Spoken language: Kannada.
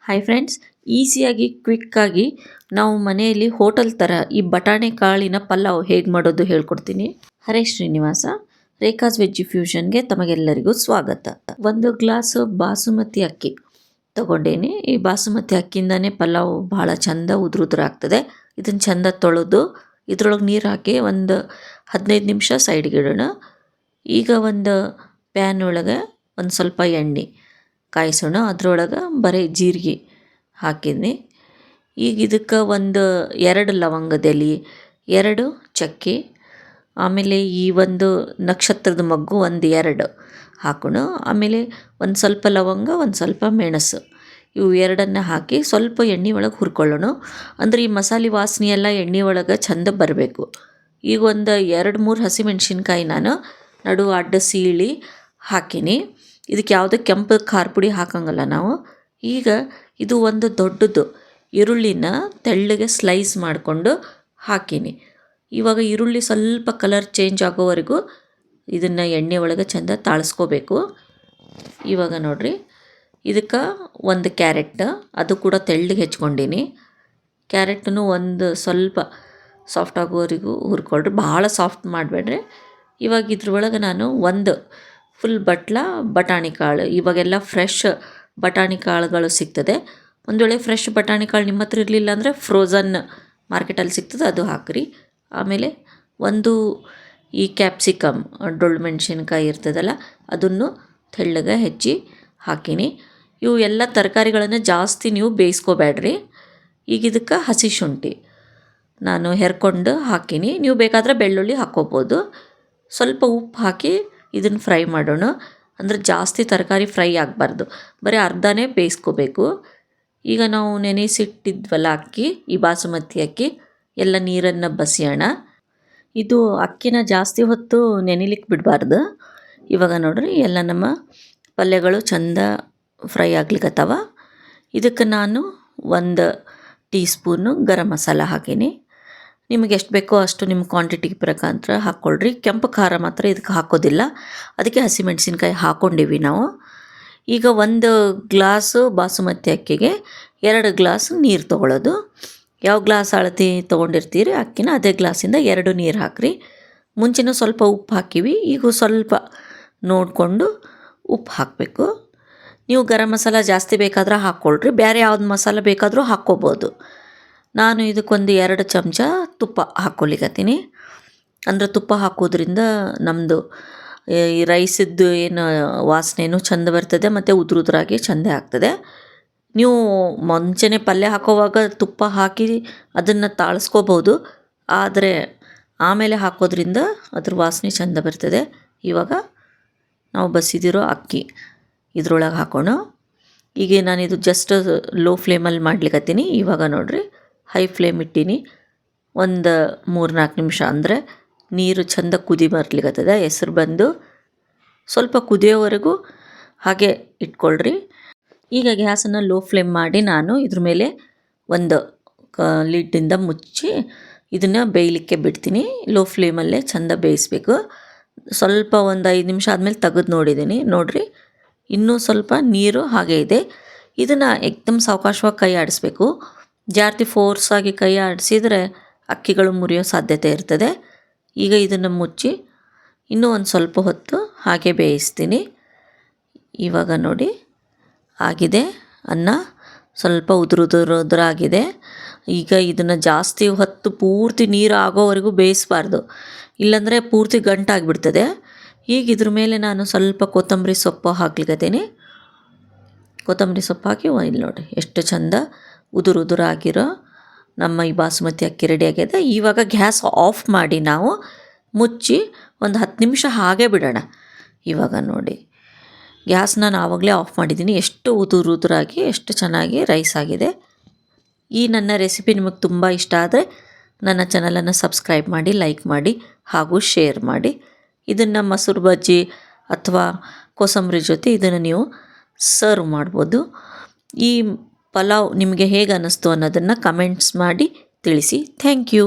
ಹಾಯ್ ಫ್ರೆಂಡ್ಸ್, ಈಸಿಯಾಗಿ ಕ್ವಿಕ್ಕಾಗಿ ನಾವು ಮನೆಯಲ್ಲಿ ಹೋಟೆಲ್ ಥರ ಈ ಬಟಾಣಿ ಕಾಳಿನ ಪಲಾವ್ ಹೇಗೆ ಮಾಡೋದು ಹೇಳ್ಕೊಡ್ತೀನಿ. ಹರೇ ಶ್ರೀನಿವಾಸ, ರೇಖಾಸ್ ವೆಜ್ ಫ್ಯೂಷನ್ಗೆ ತಮಗೆಲ್ಲರಿಗೂ ಸ್ವಾಗತ. 1 ಗ್ಲಾಸ್ ಬಾಸುಮತಿ ಅಕ್ಕಿ ತಗೊಂಡೇನಿ. ಈ ಬಾಸುಮತಿ ಅಕ್ಕಿಯಿಂದನೇ ಪಲಾವ್ ಭಾಳ ಚಂದ ಉದುರಾಗ್ತದೆ. ಇದನ್ನು ಚಂದ ತೊಳೆದು ಇದ್ರೊಳಗೆ ನೀರು ಹಾಕಿ ಒಂದು 15 ನಿಮಿಷ ಸೈಡ್ಗೆ ಇಡೋಣ. ಈಗ ಒಂದು ಪ್ಯಾನ್ ಒಳಗೆ ಒಂದು ಸ್ವಲ್ಪ ಎಣ್ಣೆ ಕಾಯಿಸೋಣ. ಅದರೊಳಗೆ ಬರೀ ಜೀರಿಗೆ ಹಾಕಿದ್ನಿ. ಈಗ ಇದಕ್ಕೆ ಒಂದು 2 ಲವಂಗದ ಎಲೆ, 2 ಚಕ್ಕೆ, ಆಮೇಲೆ ಈ ಒಂದು ನಕ್ಷತ್ರದ ಮಗ್ಗು ಒಂದು 2 ಹಾಕೋಣ. ಆಮೇಲೆ ಒಂದು ಸ್ವಲ್ಪ ಲವಂಗ, ಒಂದು ಸ್ವಲ್ಪ ಮೆಣಸು, ಇವು 2 ಹಾಕಿ ಸ್ವಲ್ಪ ಎಣ್ಣೆ ಒಳಗೆ ಹುರ್ಕೊಳ್ಳೋಣ. ಅಂದರೆ ಈ ಮಸಾಲೆ ವಾಸನೆ ಎಲ್ಲ ಎಣ್ಣೆ ಒಳಗೆ ಚಂದ ಬರಬೇಕು. ಈಗ ಒಂದು 2-3 ಹಸಿಮೆಣ್ಸಿನ್ಕಾಯಿ ನಾನು ನಡು ಅಡ್ಡ ಸೀಳಿ ಹಾಕೀನಿ. ಇದಕ್ಕೆ ಯಾವುದೇ ಕೆಂಪು ಖಾರ ಪುಡಿ ಹಾಕಂಗಲ್ಲ ನಾವು. ಈಗ ಇದು ಒಂದು ದೊಡ್ಡದು ಈರುಳ್ಳಿನ ತೆಳ್ಳಗೆ ಸ್ಲೈಸ್ ಮಾಡಿಕೊಂಡು ಹಾಕೀನಿ. ಇವಾಗ ಈರುಳ್ಳಿ ಸ್ವಲ್ಪ ಕಲರ್ ಚೇಂಜ್ ಆಗೋವರೆಗೂ ಇದನ್ನು ಎಣ್ಣೆ ಒಳಗೆ ಚೆಂದ ತಾಳಿಸ್ಕೋಬೇಕು. ಇವಾಗ ನೋಡಿರಿ, ಇದಕ್ಕೆ ಒಂದು ಕ್ಯಾರೆಟ್, ಅದು ಕೂಡ ತೆಳ್ಳಗೆ ಹೆಚ್ಕೊಂಡೀನಿ. ಕ್ಯಾರೆಟನ್ನು ಒಂದು ಸ್ವಲ್ಪ ಸಾಫ್ಟ್ ಆಗೋವರೆಗೂ ಹುರ್ಕೊಳ್ರಿ, ಭಾಳ ಸಾಫ್ಟ್ ಮಾಡಬೇಡ್ರಿ. ಇವಾಗ ಇದ್ರೊಳಗೆ ನಾನು ಒಂದು ಫುಲ್ ಬಟಾಣಿ ಕಾಳು, ಇವಾಗೆಲ್ಲ ಫ್ರೆಶ್ ಬಟಾಣಿ ಕಾಳುಗಳು ಸಿಗ್ತದೆ. ಒಂದು ವೇಳೆ ಫ್ರೆಶ್ ಬಟಾಣಿ ಕಾಳು ನಿಮ್ಮ ಹತ್ರ ಇರಲಿಲ್ಲ ಅಂದರೆ ಫ್ರೋಝನ್ ಮಾರ್ಕೆಟಲ್ಲಿ ಸಿಗ್ತದೆ, ಅದು ಹಾಕಿರಿ. ಆಮೇಲೆ ಒಂದು ಈ ಕ್ಯಾಪ್ಸಿಕಮ್, ಡೊಳ್ಳು ಮೆಣಸಿನ್ಕಾಯಿ ಇರ್ತದಲ್ಲ, ಅದನ್ನು ತೆಳ್ಳಗೆ ಹೆಚ್ಚಿ ಹಾಕೀನಿ. ಇವು ಎಲ್ಲ ತರಕಾರಿಗಳನ್ನು ಜಾಸ್ತಿ ನೀವು ಬೇಯಿಸ್ಕೋಬೇಡ್ರಿ. ಈಗ ಇದಕ್ಕೆ ಹಸಿ ಶುಂಠಿ ನಾನು ಹೆರ್ಕೊಂಡು ಹಾಕೀನಿ. ನೀವು ಬೇಕಾದರೆ ಬೆಳ್ಳುಳ್ಳಿ ಹಾಕ್ಕೋಬೋದು. ಸ್ವಲ್ಪ ಉಪ್ಪು ಹಾಕಿ ಇದನ್ನು ಫ್ರೈ ಮಾಡೋಣ. ಅಂದರೆ ಜಾಸ್ತಿ ತರಕಾರಿ ಫ್ರೈ ಆಗಬಾರ್ದು, ಬರೀ ಅರ್ಧನೇ ಬೇಯಿಸ್ಕೋಬೇಕು. ಈಗ ನಾವು ನೆನೆಸಿಟ್ಟಿದ್ವಲ್ಲ ಅಕ್ಕಿ, ಈ ಬಾಸುಮತಿ ಅಕ್ಕಿ, ಎಲ್ಲ ನೀರನ್ನು ಬಸಿಯೋಣ. ಇದು ಅಕ್ಕಿನ ಜಾಸ್ತಿ ಹೊತ್ತು ನೆನೆಲಿಕ್ಕೆ ಬಿಡಬಾರ್ದು. ಇವಾಗ ನೋಡ್ರಿ, ಎಲ್ಲ ನಮ್ಮ ಪಲ್ಯಗಳು ಚಂದ ಫ್ರೈ ಆಗ್ಲಿಕ್ಕತ್ತವ. ಇದಕ್ಕೆ ನಾನು 1 ಟೀ ಸ್ಪೂನು ಗರಂ ಮಸಾಲ ಹಾಕೀನಿ. ನಿಮಗೆ ಎಷ್ಟು ಬೇಕೋ ಅಷ್ಟು ನಿಮ್ಮ ಕ್ವಾಂಟಿಟಿಗೆ ಪ್ರಕಾರ ಹಾಕ್ಕೊಳ್ರಿ. ಕೆಂಪು ಖಾರ ಮಾತ್ರ ಇದಕ್ಕೆ ಹಾಕೋದಿಲ್ಲ, ಅದಕ್ಕೆ ಹಸಿಮೆಣ್ಸಿನ್ಕಾಯಿ ಹಾಕ್ಕೊಂಡಿವಿ ನಾವು. ಈಗ 1 ಗ್ಲಾಸು ಬಾಸುಮತಿ ಅಕ್ಕಿಗೆ 2 ಗ್ಲಾಸ್ ನೀರು ತೊಗೊಳ್ಳೋದು. ಯಾವ ಗ್ಲಾಸ್ ಅಳತೆ ತೊಗೊಂಡಿರ್ತೀರಿ ಅಕ್ಕಿನ, ಅದೇ ಗ್ಲಾಸಿಂದ 2 ನೀರು ಹಾಕಿರಿ. ಮುಂಚೆನೂ ಸ್ವಲ್ಪ ಉಪ್ಪು ಹಾಕಿವಿ, ಈಗ ಸ್ವಲ್ಪ ನೋಡಿಕೊಂಡು ಉಪ್ಪು ಹಾಕಬೇಕು. ನೀವು ಗರಂ ಮಸಾಲ ಜಾಸ್ತಿ ಬೇಕಾದ್ರೆ ಹಾಕ್ಕೊಳ್ರಿ, ಬೇರೆ ಯಾವ್ದು ಮಸಾಲ ಬೇಕಾದರೂ ಹಾಕ್ಕೋಬೋದು. ನಾನು ಇದಕ್ಕೊಂದು 2 ಚಮಚ ತುಪ್ಪ ಹಾಕ್ಕೊಲಿಕತ್ತೀನಿ. ಅಂದರೆ ತುಪ್ಪ ಹಾಕೋದ್ರಿಂದ ನಮ್ಮದು ಈ ರೈಸಿದ್ದು ಏನು ವಾಸನೆಯೂ ಚಂದ ಬರ್ತದೆ, ಮತ್ತು ಉದುರಾಗಿ ಚಂದ ಆಗ್ತದೆ. ನೀವು ಮುಂಚೆನೇ ಪಲ್ಯ ಹಾಕೋವಾಗ ತುಪ್ಪ ಹಾಕಿ ಅದನ್ನು ತಾಳಿಸ್ಕೋಬೋದು, ಆದರೆ ಆಮೇಲೆ ಹಾಕೋದ್ರಿಂದ ಅದ್ರ ವಾಸನೆ ಚಂದ ಬರ್ತದೆ. ಇವಾಗ ನಾವು ಬಸಿದಿರೋ ಅಕ್ಕಿ ಇದ್ರೊಳಗೆ ಹಾಕೋಣ. ಈಗ ನಾನಿದು ಜಸ್ಟ್ ಲೋ ಫ್ಲೇಮಲ್ಲಿ ಮಾಡ್ಲಿಕತ್ತೀನಿ. ಇವಾಗ ನೋಡಿರಿ, ಹೈ ಫ್ಲೇಮ್ ಇಟ್ಟೀನಿ. ಒಂದು 3-4 ನಿಮಿಷ ಅಂದರೆ ನೀರು ಚಂದ ಕುದಿ ಬರ್ಲಿಕ್ಕತ್ತದ. ಹೆಸರು ಬಂದು ಸ್ವಲ್ಪ ಕುದಿಯೋವರೆಗೂ ಹಾಗೆ ಇಟ್ಕೊಳ್ರಿ. ಈಗ ಗ್ಯಾಸನ್ನು ಲೋ ಫ್ಲೇಮ್ ಮಾಡಿ ನಾನು ಇದ್ರ ಮೇಲೆ ಒಂದು ಲಿಡ್ಡಿಂದ ಮುಚ್ಚಿ ಇದನ್ನು ಬೇಯಲಿಕ್ಕೆ ಬಿಡ್ತೀನಿ. ಲೋ ಫ್ಲೇಮಲ್ಲೇ ಚಂದ ಬೇಯಿಸ್ಬೇಕು. ಸ್ವಲ್ಪ ಒಂದು 5 ನಿಮಿಷ ಆದಮೇಲೆ ತೆಗೆದು ನೋಡಿದ್ದೀನಿ. ನೋಡಿರಿ, ಇನ್ನೂ ಸ್ವಲ್ಪ ನೀರು ಹಾಗೆ ಇದೆ. ಇದನ್ನು ಏಕ್ದಮ್ ಸಾವಕಾಶವಾಗಿ ಕೈ ಆಡಿಸ್ಬೇಕು. ಜಾಸ್ತಿ ಫೋರ್ಸಾಗಿ ಕೈ ಆಡಿಸಿದರೆ ಅಕ್ಕಿಗಳು ಮುರಿಯೋ ಸಾಧ್ಯತೆ ಇರ್ತದೆ. ಈಗ ಇದನ್ನು ಮುಚ್ಚಿ ಇನ್ನೂ ಒಂದು ಸ್ವಲ್ಪ ಹೊತ್ತು ಹಾಗೆ ಬೇಯಿಸ್ತೀನಿ. ಇವಾಗ ನೋಡಿ, ಆಗಿದೆ ಅನ್ನ, ಸ್ವಲ್ಪ ಉದುರಾಗಿದೆ. ಈಗ ಇದನ್ನು ಜಾಸ್ತಿ ಹೊತ್ತು ಪೂರ್ತಿ ನೀರು ಆಗೋವರೆಗೂ ಬೇಯಿಸಬಾರ್ದು, ಇಲ್ಲಾಂದರೆ ಪೂರ್ತಿ ಗಂಟಾಗಿಬಿಡ್ತದೆ. ಈಗ ಇದ್ರ ಮೇಲೆ ನಾನು ಸ್ವಲ್ಪ ಕೊತ್ತಂಬರಿ ಸೊಪ್ಪು ಹಾಕ್ಲಿಕ್ಕತ್ತೀನಿ. ಕೊತ್ತಂಬರಿ ಸೊಪ್ಪು ಹಾಕಿ ಇಲ್ಲಿ ನೋಡಿ, ಎಷ್ಟು ಚಂದ ಉದುರಾಗಿರೋ ನಮ್ಮ ಈ ಬಾಸುಮತಿ ಅಕ್ಕಿ ರೆಡಿ ಆಗಿದೆ. ಇವಾಗ ಗ್ಯಾಸ್ ಆಫ್ ಮಾಡಿ ನಾವು ಮುಚ್ಚಿ ಒಂದು 10 ನಿಮಿಷ ಹಾಗೆ ಬಿಡೋಣ. ಇವಾಗ ನೋಡಿ, ಗ್ಯಾಸ್ ನಾನು ಆವಾಗಲೇ ಆಫ್ ಮಾಡಿದ್ದೀನಿ. ಎಷ್ಟು ಉದುರಾಗಿ ಎಷ್ಟು ಚೆನ್ನಾಗಿ ರೈಸ್ ಆಗಿದೆ. ಈ ನನ್ನ ರೆಸಿಪಿ ನಿಮಗೆ ತುಂಬ ಇಷ್ಟ ಆದರೆ ನನ್ನ ಚಾನಲನ್ನು ಸಬ್ಸ್ಕ್ರೈಬ್ ಮಾಡಿ, ಲೈಕ್ ಮಾಡಿ, ಹಾಗೂ ಶೇರ್ ಮಾಡಿ. ಇದನ್ನು ಮೊಸರು ಬಜ್ಜಿ ಅಥವಾ ಕೋಸಂಬರಿ ಜೊತೆ ಇದನ್ನು ನೀವು ಸರ್ವ್ ಮಾಡ್ಬೋದು. ಈ ಪಲಾವ್ ನಿಮಗೆ ಹೇಗೆ ಅನ್ನಿಸ್ತು ಅನ್ನೋದನ್ನು ಕಮೆಂಟ್ಸ್ ಮಾಡಿ ತಿಳಿಸಿ. Thank you.